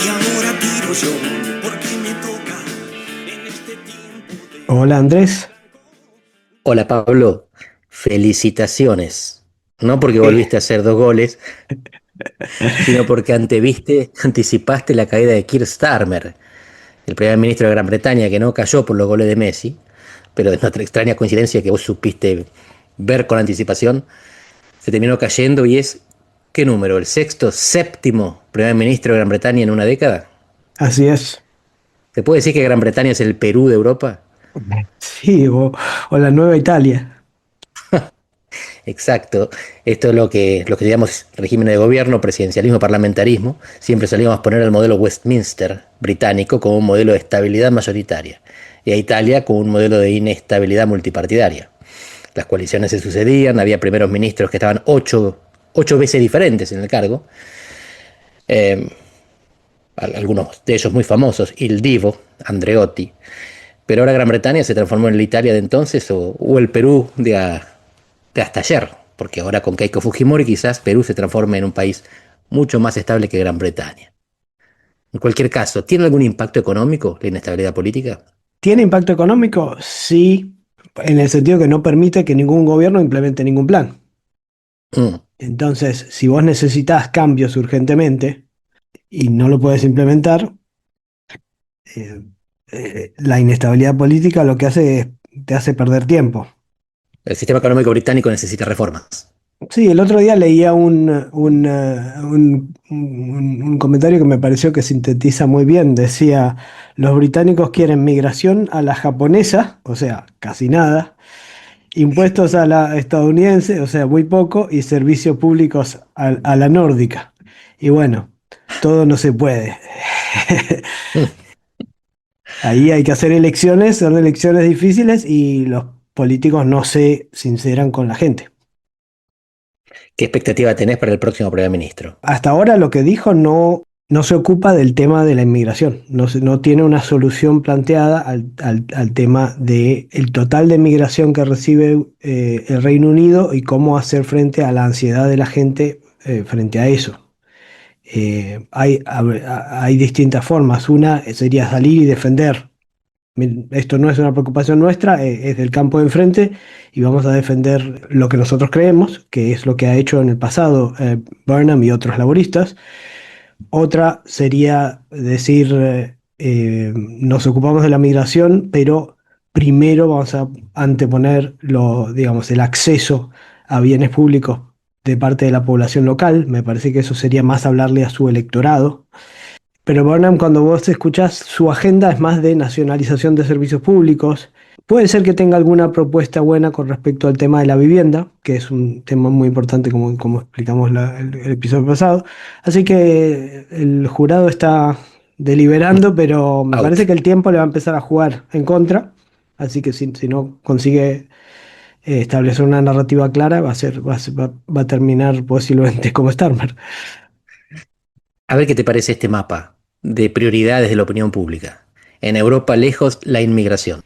Y ahora tiro yo, porque me toca en este tiempo de... Hola Andrés. Hola Pablo, felicitaciones. No porque Eh, volviste a hacer 2 goles, sino porque anticipaste la caída de Keir Starmer, el primer ministro de Gran Bretaña, que no cayó por los goles de Messi, pero es otra extraña coincidencia que vos supiste ver con anticipación, se terminó cayendo y es, ¿qué número? ¿El sexto, séptimo primer ministro de Gran Bretaña en una década? Así es. ¿Se puede decir que Gran Bretaña es el Perú de Europa? Sí, o la Nueva Italia. Exacto. Esto es lo que llamamos régimen de gobierno, presidencialismo, parlamentarismo. Siempre solíamos poner al modelo Westminster británico como un modelo de estabilidad mayoritaria y a Italia como un modelo de inestabilidad multipartidaria. Las coaliciones se sucedían, había primeros ministros que estaban ocho veces diferentes en el cargo. Eh, Algunos de ellos muy famosos, Il Divo, Andreotti. Pero ahora Gran Bretaña se transformó en la Italia de entonces o el Perú de hasta ayer, porque ahora con Keiko Fujimori quizás Perú se transforme en un país mucho más estable que Gran Bretaña. En cualquier caso, ¿tiene algún impacto económico la inestabilidad política? ¿Tiene impacto económico? Sí, en el sentido que no permite que ningún gobierno implemente ningún plan. Mm. Entonces, si vos necesitas cambios urgentemente y no lo puedes implementar, eh, la inestabilidad política lo que hace es te hace perder tiempo. El sistema económico británico necesita reformas. Sí, el otro día leía un comentario que me pareció que sintetiza muy bien. Decía, los británicos quieren migración a la japonesa, o sea, casi nada, impuestos a la estadounidense, o sea, muy poco, y servicios públicos a la nórdica. Y bueno, todo no se puede. Mm. Ahí hay que hacer elecciones, son elecciones difíciles y los políticos no se sinceran con la gente. ¿Qué expectativa tenés para el próximo primer ministro? Hasta ahora lo que dijo no se ocupa del tema de la inmigración, no tiene una solución planteada al tema del total de migración que recibe el Reino Unido y cómo hacer frente a la ansiedad de la gente frente a eso. Hay distintas formas. Una sería salir y defender. Esto no es una preocupación nuestra, es del campo de enfrente y vamos a defender lo que nosotros creemos, que es lo que ha hecho en el pasado Burnham y otros laboristas. Otra sería decir, nos ocupamos de la migración, pero primero vamos a anteponer digamos, el acceso a bienes públicos de parte de la población local. Me parece que eso sería más hablarle a su electorado. Pero Burnham, cuando vos escuchás, su agenda es más de nacionalización de servicios públicos. Puede ser que tenga alguna propuesta buena con respecto al tema de la vivienda, que es un tema muy importante como explicamos el episodio pasado. Así que el jurado está deliberando, pero me parece Out. que el tiempo le va a empezar a jugar en contra. Así que si no consigue establecer una narrativa clara, va a terminar posiblemente como Starmer. A ver qué te parece este mapa de prioridades de la opinión pública. En Europa, lejos, la inmigración.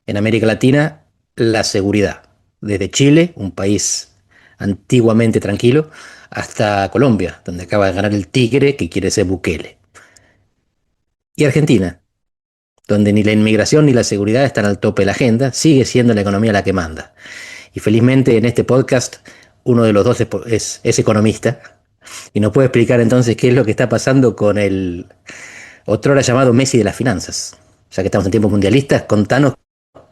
En América Latina, la seguridad. Desde Chile, un país antiguamente tranquilo, hasta Colombia, donde acaba de ganar el Tigre que quiere ser Bukele. Y Argentina, donde ni la inmigración ni la seguridad están al tope de la agenda, sigue siendo la economía la que manda. Y felizmente en este podcast uno de los dos es economista y nos puede explicar entonces qué es lo que está pasando con el otrora llamado Messi de las finanzas. Ya que estamos en tiempos mundialistas, contanos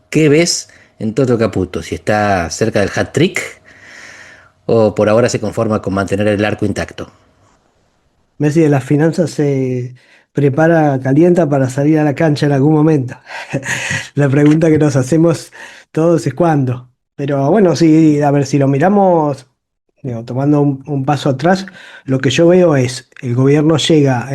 qué ves en Toto Caputo, si está cerca del hat-trick o por ahora se conforma con mantener el arco intacto. Messi de las finanzas se prepara, calienta para salir a la cancha en algún momento. La pregunta que nos hacemos todos es cuándo. Pero bueno, sí, a ver, si lo miramos, digo, tomando un paso atrás, lo que yo veo es, el gobierno llega,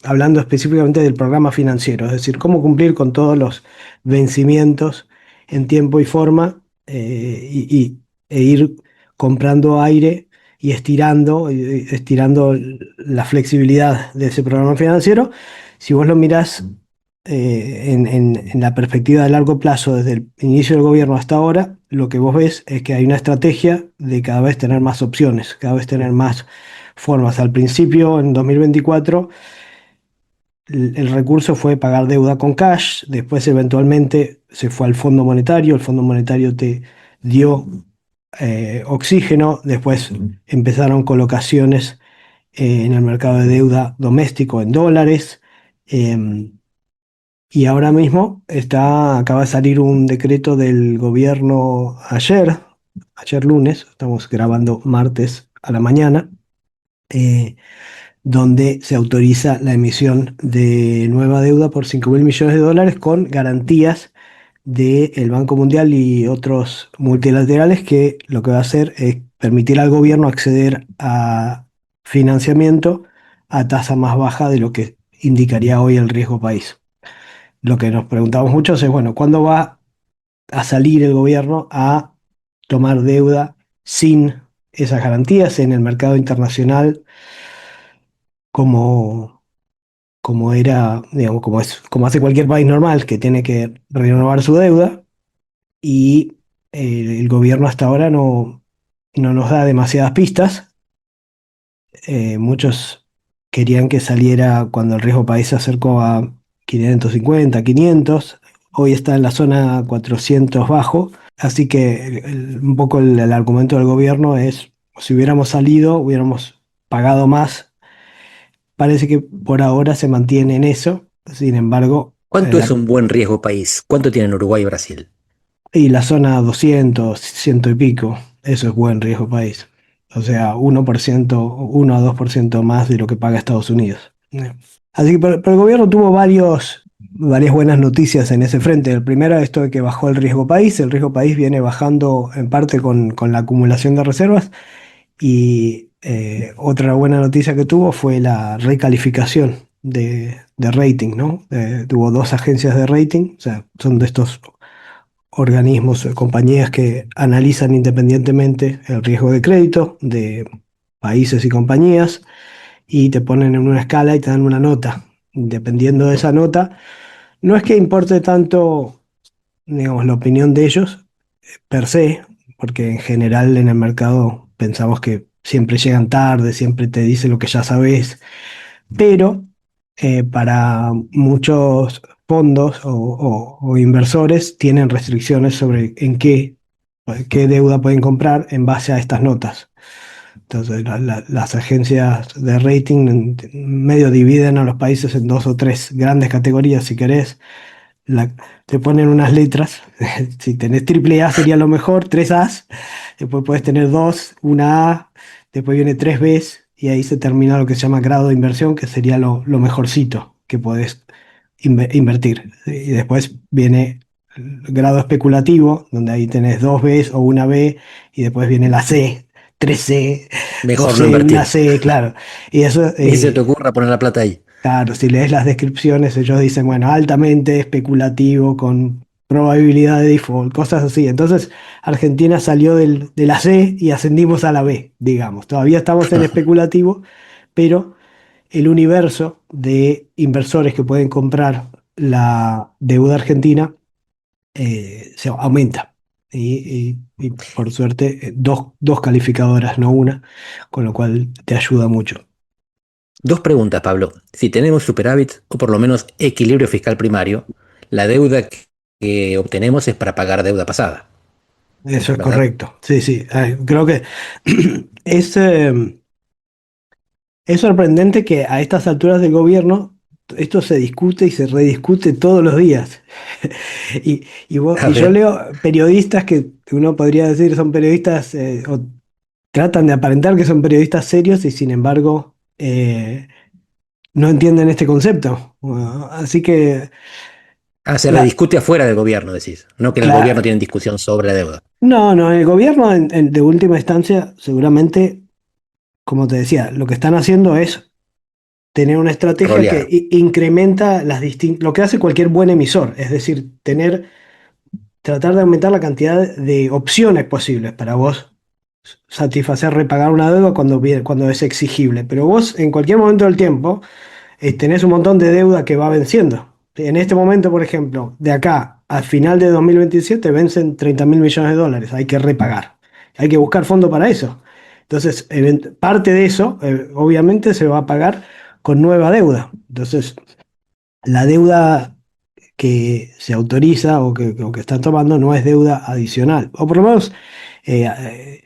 hablando específicamente del programa financiero, es decir, cómo cumplir con todos los vencimientos en tiempo y forma e ir comprando aire y estirando la flexibilidad de ese programa financiero. Si vos lo mirás en la perspectiva de largo plazo, desde el inicio del gobierno hasta ahora, lo que vos ves es que hay una estrategia de cada vez tener más opciones, cada vez tener más formas. Al principio, en 2024, el recurso fue pagar deuda con cash, después eventualmente se fue al Fondo Monetario, el Fondo Monetario te dio oxígeno, después empezaron colocaciones en el mercado de deuda doméstico en dólares. em, y ahora mismo acaba de salir un decreto del gobierno ayer lunes, estamos grabando martes a la mañana, eh, donde se autoriza la emisión de nueva deuda por 5.000 millones de dólares con garantías del Banco Mundial y otros multilaterales, que lo que va a hacer es permitir al gobierno acceder a financiamiento a tasa más baja de lo que indicaría hoy el riesgo país. Lo que nos preguntamos muchos es, bueno, ¿cuándo va a salir el gobierno a tomar deuda sin esas garantías en el mercado internacional, como, como era, digamos, como hace cualquier país normal que tiene que renovar su deuda? Y el gobierno hasta ahora no nos da demasiadas pistas. Muchos querían que saliera cuando el riesgo país se acercó a 550, 500. Hoy está en la zona 400 bajo. Así que un poco el argumento del gobierno es, si hubiéramos salido, hubiéramos pagado más. Parece que por ahora se mantiene en eso. Sin embargo, ¿Cuánto es un buen riesgo país? ¿Cuánto tienen Uruguay y Brasil? y la zona 200, 100 y pico, eso es buen riesgo país. O sea, 1%, 1 a 2% más de lo que paga Estados Unidos. Así que pero el gobierno tuvo varias buenas noticias en ese frente. El primero, esto de que bajó el riesgo país. El riesgo país viene bajando en parte con la acumulación de reservas. Y otra buena noticia que tuvo fue la recalificación de rating, ¿no? Tuvo dos agencias de rating, o sea, son de estos organismos, compañías que analizan independientemente el riesgo de crédito de países y compañías, y te ponen en una escala y te dan una nota. Dependiendo de esa nota, no es que importe tanto, digamos, la opinión de ellos per se, porque en general en el mercado pensamos que siempre llegan tarde, siempre te dice lo que ya sabes, pero para muchos fondos o inversores tienen restricciones sobre qué deuda pueden comprar en base a estas notas. Entonces, las agencias de rating medio dividen a los países en dos o tres grandes categorías, si querés. Te ponen unas letras. Si tenés triple A sería lo mejor, tres A's. Después puedes tener dos, una A, después viene tres B's, y ahí se termina lo que se llama grado de inversión, que sería lo mejorcito que podés invertir. Y después viene el grado especulativo, donde ahí tenés dos B's o una B, y después viene la C, tres C, dos Mejor no C, una invertir. C, claro. Y eso, Ni se te ocurra poner la plata ahí. claro, si lees las descripciones, ellos dicen, bueno, altamente especulativo, con probabilidad de default, cosas así. Entonces, Argentina salió de la C y ascendimos a la B, digamos. Todavía estamos en especulativo, pero el universo de inversores que pueden comprar la deuda argentina se aumenta. Y por suerte, dos calificadoras, no una, con lo cual te ayuda mucho. Dos preguntas, Pablo. Si tenemos superávit o por lo menos equilibrio fiscal primario, la deuda que obtenemos es para pagar deuda pasada, Eso es ¿verdad? correcto. Sí, sí. Creo que es, es sorprendente que a estas alturas del gobierno esto se discute y se rediscute todos los días. A Y yo ver, leo periodistas que uno podría decir son periodistas, o tratan de aparentar que son periodistas serios, y sin embargo no entienden este concepto. Así que, se rediscute afuera del gobierno, decís. No que en el gobierno claro. tienen discusión sobre la deuda. No, no, el gobierno de última instancia seguramente, como te decía, lo que están haciendo es tener una estrategia que Rolear. incrementa lo que hace cualquier buen emisor, es decir, tratar de aumentar la cantidad de opciones posibles para vos satisfacer, repagar una deuda cuando es exigible. Pero vos en cualquier momento del tiempo tenés un montón de deuda que va venciendo. En este momento, por ejemplo, de acá al final de 2027 vencen 30.000 millones de dólares. Hay que repagar. Hay que buscar fondos para eso. Entonces, parte de eso, obviamente, se va a pagar con nueva deuda. Entonces, la deuda que se autoriza o que están tomando no es deuda adicional. O por lo menos, eh,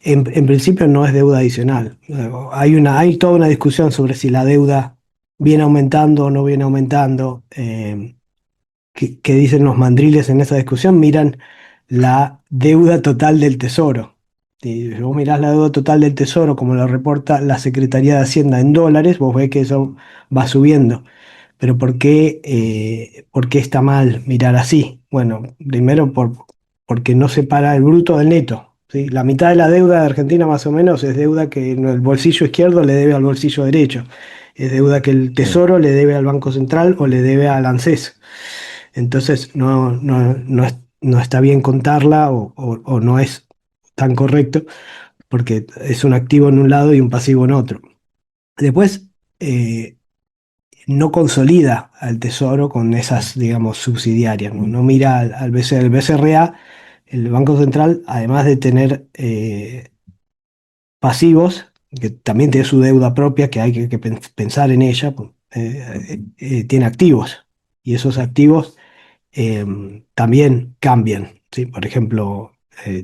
en principio, no es deuda adicional. Hay toda una discusión sobre si la deuda viene aumentando o no viene aumentando. ¿Qué dicen los mandriles en esa discusión? Miran la deuda total del Tesoro. Si vos mirás la deuda total del Tesoro, como lo reporta la Secretaría de Hacienda en dólares, vos ves que eso va subiendo. Pero ¿por qué está mal mirar así? Bueno, primero porque no separa el bruto del neto, ¿sí? La mitad de la deuda de Argentina más o menos es deuda que el bolsillo izquierdo le debe al bolsillo derecho. Es deuda que el Mm. Tesoro le debe al Banco Central o le debe al ANSES. Entonces no está bien contarla o no es tan correcto porque es un activo en un lado y un pasivo en otro. Después, no consolida al Tesoro con esas, digamos, subsidiarias, ¿no? No mira al el BCRA, el Banco Central, además de tener pasivos, que también tiene su deuda propia, que hay que pensar en ella, pues, tiene activos. Y esos activos también cambian, ¿sí? Por ejemplo,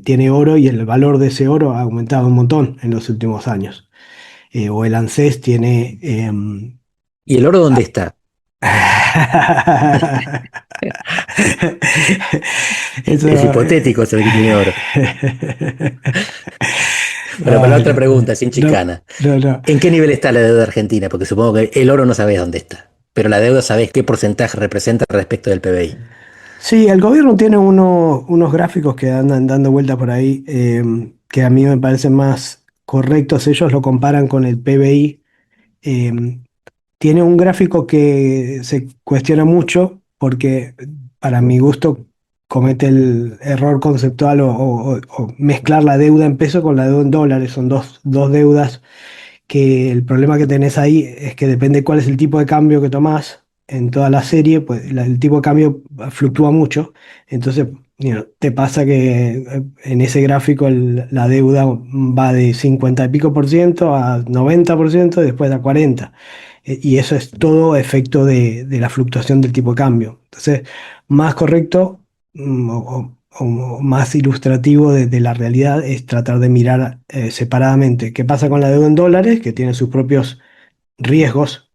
tiene oro y el valor de ese oro ha aumentado un montón en los últimos años. O el ANSES tiene... ¿Y el oro dónde está? Eso... Es hipotético saber que tiene oro. Bueno, para la Ay, otra pregunta, sin no, chicana. no, no. ¿En qué nivel está la deuda argentina? Porque supongo que el oro no sabés dónde está, pero la deuda sabés qué porcentaje representa respecto del PBI. Sí, el gobierno tiene unos gráficos que andan dando vuelta por ahí, que a mí me parecen más correctos. Ellos lo comparan con el PBI. eh, Tiene un gráfico que se cuestiona mucho porque para mi gusto comete el error conceptual o mezclar la deuda en peso con la deuda en dólares. Son dos deudas que el problema que tenés ahí es que depende cuál es el tipo de cambio que tomás en toda la serie, pues el tipo de cambio fluctúa mucho. Entonces, te pasa que en ese gráfico la deuda va de 50 y pico por ciento a 90% y después a 40%. Y eso es todo efecto de la fluctuación del tipo de cambio. Entonces, más correcto, o más ilustrativo de la realidad es tratar de mirar separadamente qué pasa con la deuda en dólares, que tiene sus propios riesgos,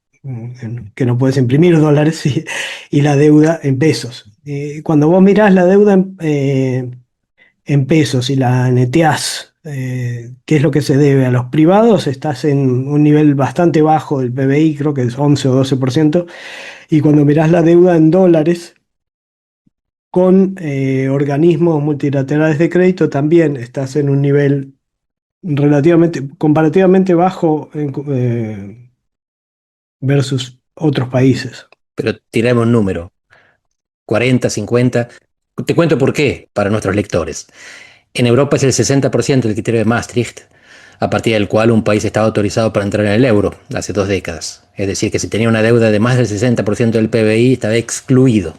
que no puedes imprimir dólares, y la deuda en pesos. Cuando vos mirás la deuda en pesos y la neteás, qué es lo que se debe a los privados, estás en un nivel bastante bajo del PBI, creo que es 11 o 12%, y cuando mirás la deuda en dólares con organismos multilaterales de crédito, también estás en un nivel comparativamente bajo versus otros países. Pero tiremos un número, 40, 50. Te cuento por qué para nuestros lectores. En Europa es el 60% el criterio de Maastricht, a partir del cual un país estaba autorizado para entrar en el euro hace 2 décadas. Es decir, que si tenía una deuda de más del 60% del PBI estaba excluido.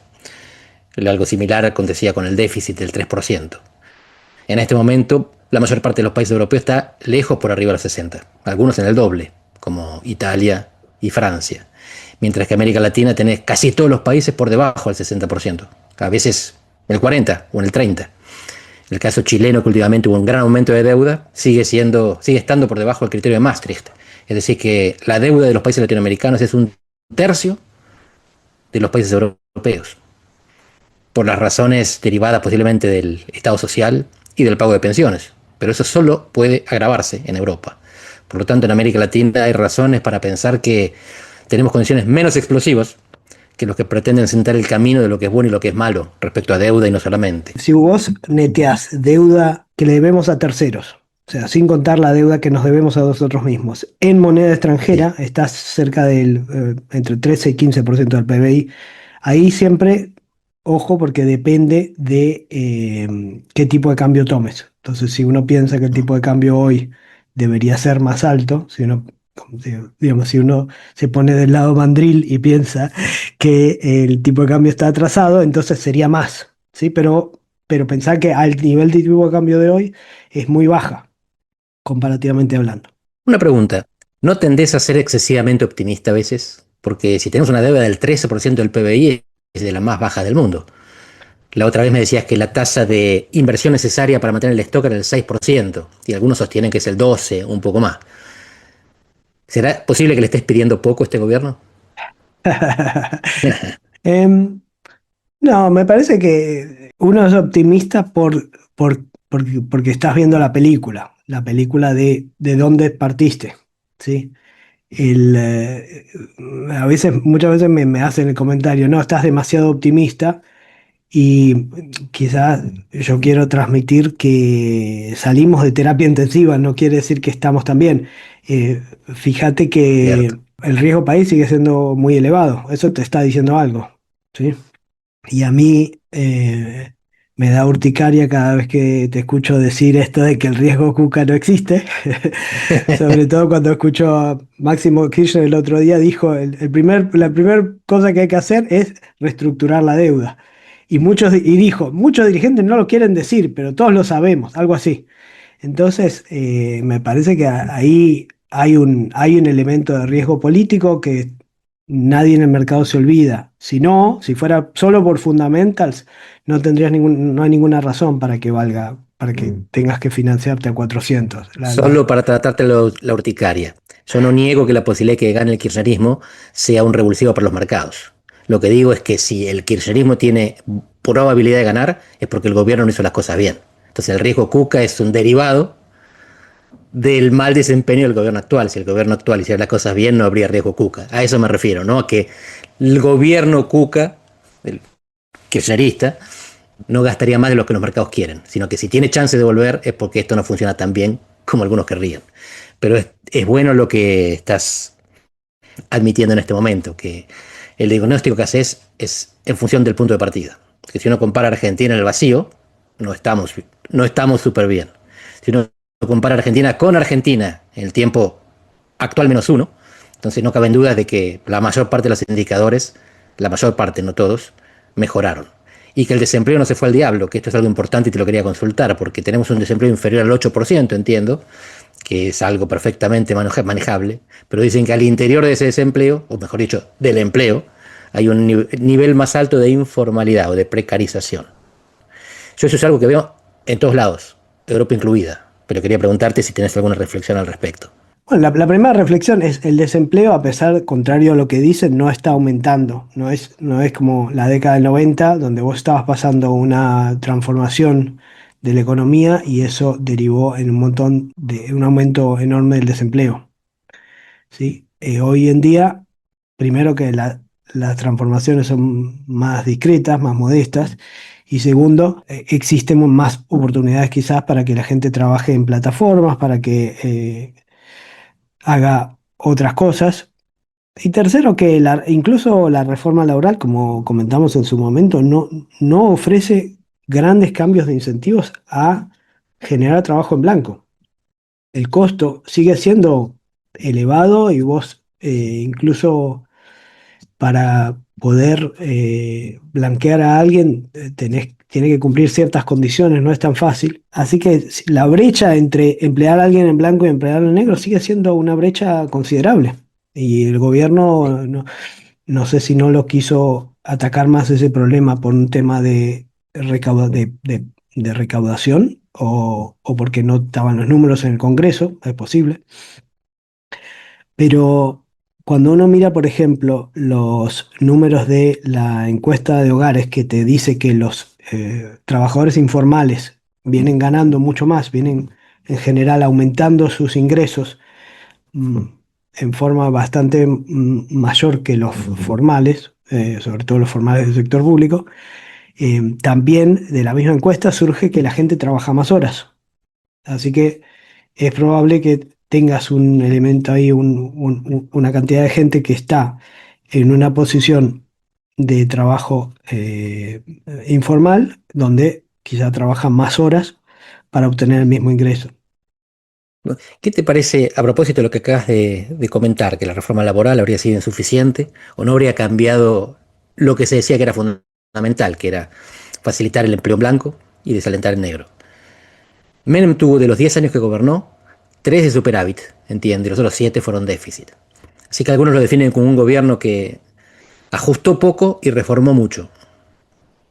Algo similar acontecía con el déficit del 3%. En este momento, la mayor parte de los países europeos está lejos por arriba del 60%, algunos en el doble, como Italia y Francia. Mientras que América Latina tenés casi todos los países por debajo del 60%, a veces el 40% o en el 30%. El caso chileno, que últimamente hubo un gran aumento de deuda, sigue estando por debajo del criterio de Maastricht. Es decir, que la deuda de los países latinoamericanos es un tercio de los países europeos, por las razones derivadas posiblemente del Estado social y del pago de pensiones. Pero eso solo puede agravarse en Europa. Por lo tanto, en América Latina hay razones para pensar que tenemos condiciones menos explosivas que los que pretenden sentar el camino de lo que es bueno y lo que es malo respecto a deuda y no solamente. Si vos neteás deuda que le debemos a terceros, o sea, sin contar la deuda que nos debemos a nosotros mismos, en moneda Sí. extranjera, estás cerca del entre 13 y 15% del PBI. Ahí siempre, ojo, porque depende de qué tipo de cambio tomes. Entonces, si uno piensa que el tipo de cambio hoy debería ser más alto, si uno, digamos, si uno se pone del lado mandril y piensa que el tipo de cambio está atrasado, entonces sería más, ¿sí? Pero pensar que al nivel de tipo de cambio de hoy es muy baja, comparativamente hablando. Una pregunta, ¿no tendés a ser excesivamente optimista a veces? Porque si tenemos una deuda del 13% del PBI es de la más baja del mundo. La otra vez me decías que la tasa de inversión necesaria para mantener el stock era el 6% y algunos sostienen que es el 12%, un poco más. ¿Será posible que le estés pidiendo poco a este gobierno? Em, no, me parece que uno es optimista porque estás viendo la película de dónde partiste, ¿sí? El, eh, muchas veces me hacen el comentario, no, estás demasiado optimista y quizás yo quiero transmitir que salimos de terapia intensiva, no quiere decir que estamos tan bien. Fíjate Cierto. que el riesgo país sigue siendo muy elevado, eso te está diciendo algo, ¿sí? Y a mí me da urticaria cada vez que te escucho decir esto de que el riesgo Cuca no existe. Sobre todo cuando escucho a Máximo Kirchner el otro día, dijo, la primera cosa que hay que hacer es reestructurar la deuda. Y dijo, muchos dirigentes no lo quieren decir, pero todos lo sabemos, algo así. Entonces, me parece que ahí hay un elemento de riesgo político que nadie en el mercado se olvida. Si no, si fuera solo por fundamentals, no hay ninguna razón para que valga, para que tengas que financiarte a 400. Solo para tratarte la urticaria. Yo no niego que la posibilidad de que gane el kirchnerismo sea un revulsivo para los mercados. Lo que digo es que si el kirchnerismo tiene probabilidad de ganar, es porque el gobierno no hizo las cosas bien. Entonces el riesgo Cuca es un derivado del mal desempeño del gobierno actual. Si el gobierno actual hiciera las cosas bien, no habría riesgo Cuca. A eso me refiero, ¿no? A que el gobierno Cuca, el kirchnerista, no gastaría más de lo que los mercados quieren, sino que si tiene chance de volver es porque esto no funciona tan bien como algunos querrían. Pero es bueno lo que estás admitiendo en este momento, que el diagnóstico que haces es en función del punto de partida. Que si uno compara Argentina en el vacío, no estamos súper bien. Si uno compara Argentina con Argentina en el tiempo actual -1, entonces no caben dudas de que la mayor parte de los indicadores, la mayor parte, no todos, mejoraron. Y que el desempleo no se fue al diablo, que esto es algo importante y te lo quería consultar, porque tenemos un desempleo inferior al 8%, entiendo, que es algo perfectamente manejable, pero dicen que al interior de ese desempleo, o mejor dicho, del empleo, hay un nivel más alto de informalidad o de precarización. Yo eso es algo que veo en todos lados, Europa incluida, pero quería preguntarte si tenés alguna reflexión al respecto. Bueno, la primera reflexión es el desempleo, a pesar, contrario a lo que dicen, no está aumentando. No es como la década del 90, donde vos estabas pasando una transformación de la economía y eso derivó en un aumento enorme del desempleo. ¿Sí? Hoy en día, primero que las transformaciones son más discretas, más modestas, y segundo, existen más oportunidades quizás para que la gente trabaje en plataformas, para que haga otras cosas. Y tercero, que incluso la reforma laboral, como comentamos en su momento, no ofrece grandes cambios de incentivos a generar trabajo en blanco. El costo sigue siendo elevado y vos incluso para poder blanquear a alguien tiene que cumplir ciertas condiciones, no es tan fácil. Así que la brecha entre emplear a alguien en blanco y emplearlo en negro sigue siendo una brecha considerable. Y el gobierno no sé si no lo quiso atacar más ese problema por un tema de recaudación o porque no estaban los números en el Congreso, es posible. Pero cuando uno mira, por ejemplo, los números de la encuesta de hogares que te dice que los trabajadores informales vienen ganando mucho más, vienen en general aumentando sus ingresos mm, en forma bastante mayor que los formales, sobre todo los formales del sector público, también de la misma encuesta surge que la gente trabaja más horas. Así que es probable que tengas un elemento ahí, una cantidad de gente que está en una posición de trabajo informal, donde quizá trabaja más horas para obtener el mismo ingreso. ¿Qué te parece a propósito de lo que acabas de comentar, que la reforma laboral habría sido insuficiente o no habría cambiado lo que se decía que era fundamental, que era facilitar el empleo en blanco y desalentar el negro. Menem tuvo, de los 10 años que gobernó, 3 de superávit, entiende, y los otros 7 fueron déficit. Así que algunos lo definen como un gobierno que ajustó poco y reformó mucho.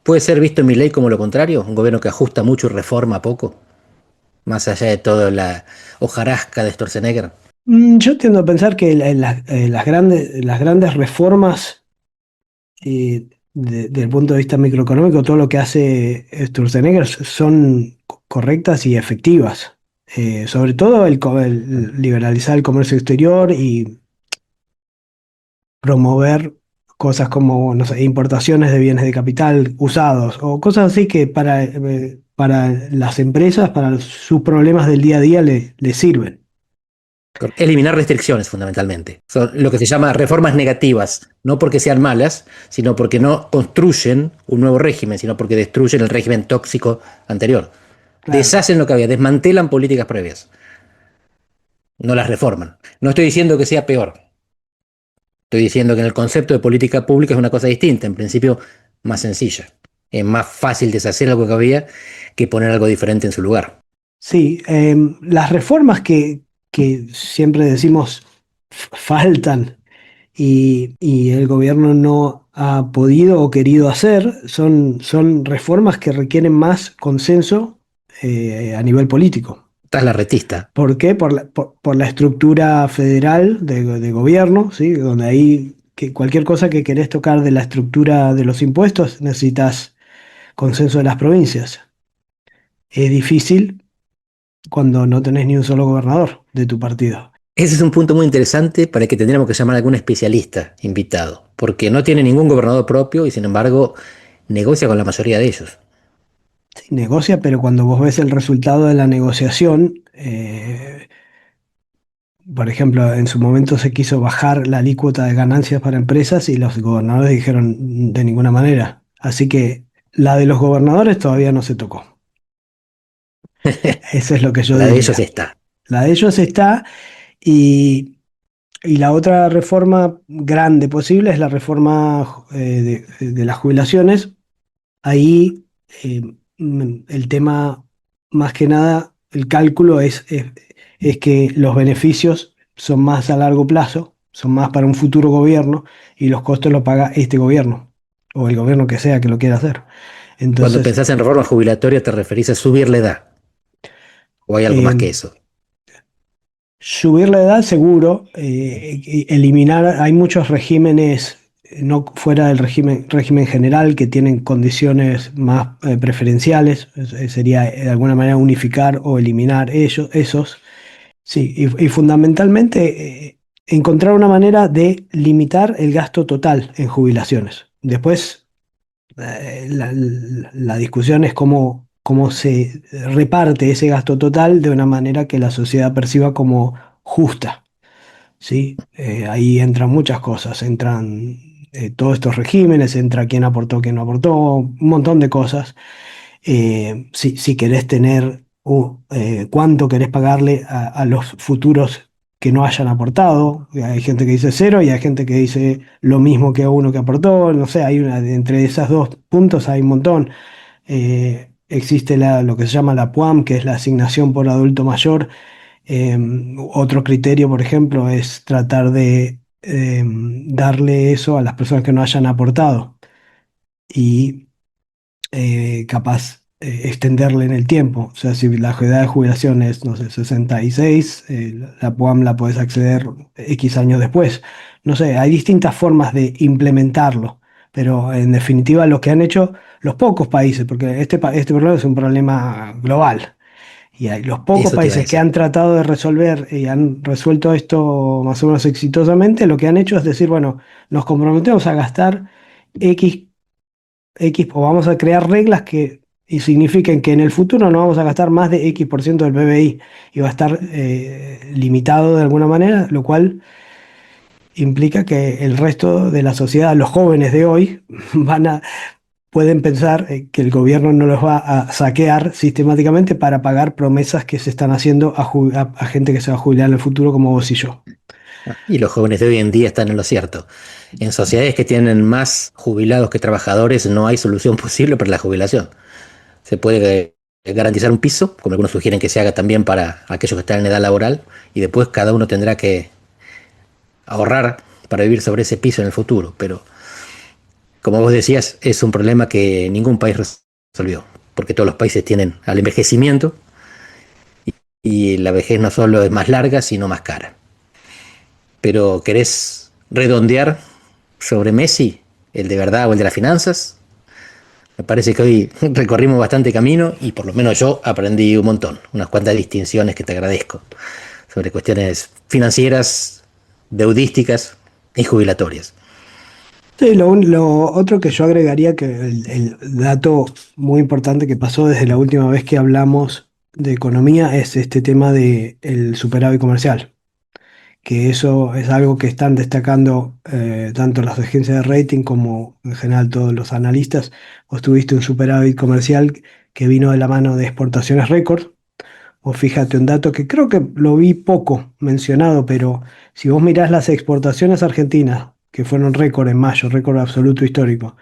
¿Puede ser visto en Milei como lo contrario? Un gobierno que ajusta mucho y reforma poco, más allá de toda la hojarasca de Sturzenegger. Yo tiendo a pensar que las grandes reformas, desde el punto de vista microeconómico, todo lo que hace Sturzenegger son correctas y efectivas. Sobre todo el liberalizar el comercio exterior y promover cosas como, no sé, importaciones de bienes de capital usados o cosas así que para las empresas, para sus problemas del día a día le sirven. Eliminar restricciones, fundamentalmente. Son lo que se llama reformas negativas, no porque sean malas, sino porque no construyen un nuevo régimen, sino porque destruyen el régimen tóxico anterior. Claro. Deshacen lo que había, desmantelan políticas previas, no las reforman. No estoy diciendo que sea peor, estoy diciendo que en el concepto de política pública es una cosa distinta, en principio más sencilla. Es más fácil deshacer algo que había que poner algo diferente en su lugar. Sí, las reformas que siempre decimos faltan y el gobierno no ha podido o querido hacer son reformas que requieren más consenso a nivel político. Esta es la retista. ¿Por qué? Por la estructura federal de gobierno, ¿sí? Donde ahí cualquier cosa que querés tocar de la estructura de los impuestos necesitas consenso de las provincias. Es difícil cuando no tenés ni un solo gobernador de tu partido. Ese es un punto muy interesante para el que tendríamos que llamar a algún especialista invitado, porque no tiene ningún gobernador propio y sin embargo negocia con la mayoría de ellos. Sí, negocia, pero cuando vos ves el resultado de la negociación, por ejemplo, en su momento se quiso bajar la alícuota de ganancias para empresas y los gobernadores dijeron de ninguna manera. Así que la de los gobernadores todavía no se tocó. Eso es lo que yo La de diría. ellos está. La de ellos está y, y la otra reforma grande posible es la reforma de las jubilaciones. Ahí el tema, más que nada, el cálculo es que los beneficios son más a largo plazo, son más para un futuro gobierno y los costos los paga este gobierno o el gobierno que sea que lo quiera hacer. Cuando Entonces, pensás en reforma jubilatoria te referís a subir la edad, o hay algo más que eh, eso. subir la edad seguro, eliminar, hay muchos regímenes no fuera del régimen general que tienen condiciones más preferenciales, sería de alguna manera unificar o eliminar esos. Sí, y fundamentalmente encontrar una manera de limitar el gasto total en jubilaciones. Después, la discusión es cómo se reparte ese gasto total de una manera que la sociedad perciba como justa. ¿Sí? Ahí entran muchas cosas, entran todos estos regímenes, entra quién aportó, quién no aportó, un montón de cosas. Si querés tener cuánto querés pagarle a los futuros que no hayan aportado. Hay gente que dice cero y hay gente que dice lo mismo que uno que aportó. No sé, entre esos dos puntos hay un montón. Existe lo que se llama la PUAM, que es la asignación por adulto mayor. Otro criterio, por ejemplo, es tratar de darle eso a las personas que no hayan aportado y capaz extenderle en el tiempo. O sea, si la edad de jubilación es, no sé, 66, la PUAM la puedes acceder X años después. No sé, hay distintas formas de implementarlo, pero en definitiva lo que han hecho los pocos países, porque este problema es un problema global. Y hay los pocos Eso te iba a países que decir. han tratado de resolver y han resuelto esto más o menos exitosamente, lo que han hecho es decir, bueno, nos comprometemos a gastar X, X o vamos a crear reglas que y signifiquen que en el futuro no vamos a gastar más de X% del PBI y va a estar limitado de alguna manera, lo cual implica que el resto de la sociedad, los jóvenes de hoy, pueden pensar que el gobierno no los va a saquear sistemáticamente para pagar promesas que se están haciendo a gente que se va a jubilar en el futuro como vos y yo. Y los jóvenes de hoy en día están en lo cierto. En sociedades que tienen más jubilados que trabajadores no hay solución posible para la jubilación. Se puede garantizar un piso, como algunos sugieren que se haga también para aquellos que están en edad laboral, y después cada uno tendrá que ahorrar para vivir sobre ese piso en el futuro. Pero, como vos decías, es un problema que ningún país resolvió, porque todos los países tienen al envejecimiento y la vejez no solo es más larga, sino más cara. Pero ¿querés redondear sobre Messi, el de verdad o el de las finanzas? Me parece que hoy recorrimos bastante camino y por lo menos yo aprendí un montón, unas cuantas distinciones que te agradezco sobre cuestiones financieras, deudísticas y jubilatorias. Sí, lo otro que yo agregaría que el dato muy importante que pasó desde la última vez que hablamos de economía es este tema del superávit comercial, que eso es algo que están destacando tanto las agencias de rating como en general todos los analistas. Vos tuviste un superávit comercial que vino de la mano de exportaciones récord. O fíjate un dato que creo que lo vi poco mencionado, pero si vos mirás las exportaciones argentinas, que fueron récord en mayo, récord absoluto histórico,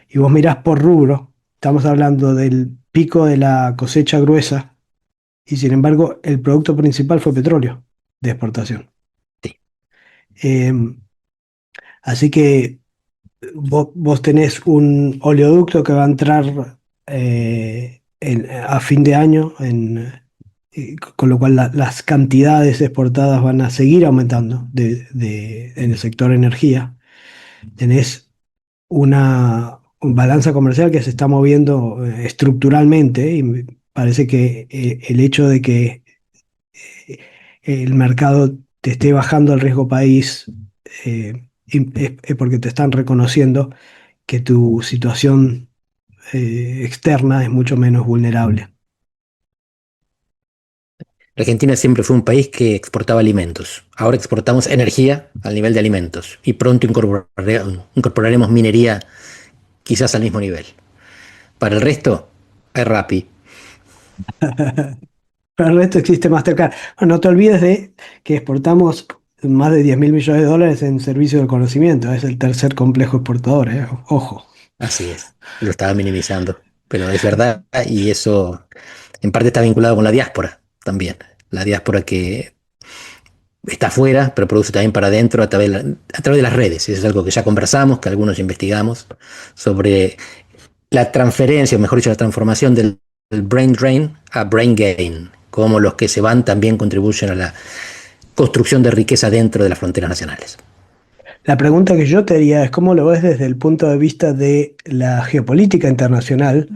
y vos mirás por rubro, estamos hablando del pico de la cosecha gruesa, y sin embargo el producto principal fue petróleo de exportación. Sí. Em, Así que vos tenés un oleoducto que va a entrar a fin de año, con lo cual las cantidades exportadas van a seguir aumentando en el sector energía. Tenés una balanza comercial que se está moviendo estructuralmente y me parece que el hecho de que eh, el mercado te esté bajando el riesgo país es porque te están reconociendo que tu situación externa es mucho menos vulnerable. Argentina siempre fue un país que exportaba alimentos. Ahora exportamos energía al nivel de alimentos y pronto incorporaremos minería quizás al mismo nivel. Para el resto, hay Rappi. Pero el resto existe Mastercard. Bueno, no te olvides de que exportamos más de 10.000 millones de dólares en servicio del conocimiento. Es el tercer complejo exportador, ¿eh? Ojo. Así es, lo estaba minimizando, pero es verdad y eso en parte está vinculado con la diáspora también. La diáspora que está afuera, pero produce también para adentro a través de las redes. Eso es algo que ya conversamos, que algunos investigamos, sobre la transferencia, o mejor dicho, la transformación del brain drain a brain gain, cómo los que se van también contribuyen a la construcción de riqueza dentro de las fronteras nacionales. La pregunta que yo te haría es cómo lo ves desde el punto de vista de la geopolítica internacional,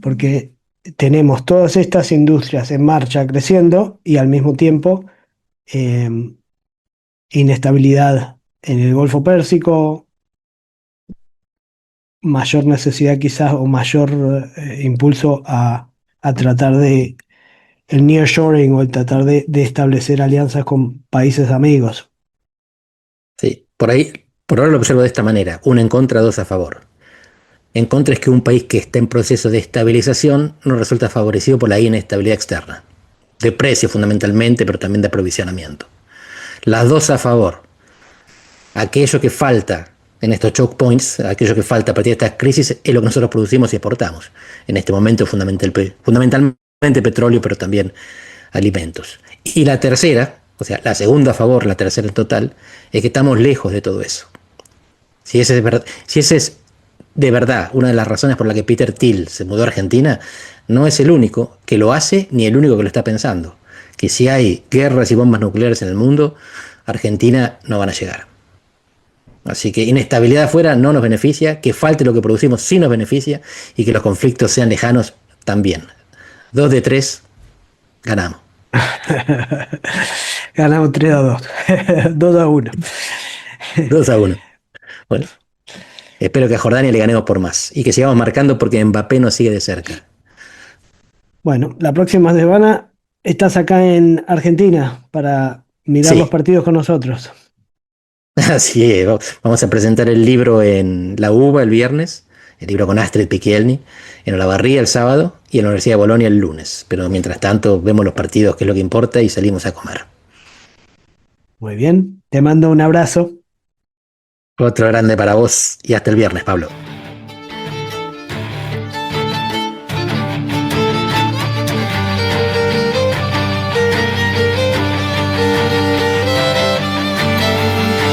porque tenemos todas estas industrias en marcha creciendo y al mismo tiempo eh, inestabilidad en el Golfo Pérsico, mayor necesidad quizás o mayor impulso a tratar de el nearshoring o el tratar de establecer alianzas con países amigos. Sí, por ahora lo observo de esta manera, uno en contra, dos a favor. En contra es que un país que está en proceso de estabilización no resulta favorecido por la inestabilidad externa, de precio fundamentalmente, pero también de aprovisionamiento. Las dos a favor. Aquello que falta en estos choke points, aquello que falta a partir de estas crisis, es lo que nosotros producimos y exportamos. En este momento fundamentalmente petróleo, pero también alimentos. Y la tercera, o sea, la segunda a favor, la tercera en total, es que estamos lejos de todo eso. Si ese es de verdad una de las razones por la que Peter Thiel se mudó a Argentina, no es el único que lo hace ni el único que lo está pensando. Que si hay guerras y bombas nucleares en el mundo, Argentina no van a llegar. Así que inestabilidad afuera no nos beneficia, que falte lo que producimos sí nos beneficia y que los conflictos sean lejanos también. 2 de 3, ganamos. Ganamos 3-2, 2-1. 2-1. Bueno, espero que a Jordania le ganemos por más y que sigamos marcando porque Mbappé nos sigue de cerca. Bueno, la próxima semana estás acá en Argentina para mirar los Sí, partidos con nosotros. así es. Vamos a presentar el libro en la UBA el viernes, el libro con Astrid Piquielny, en Olavarría el sábado y en la Universidad de Bolonia el lunes. Pero mientras tanto vemos los partidos, que es lo que importa, y salimos a comer. Muy bien. Te mando un abrazo. Otro grande para vos y hasta el viernes, Pablo.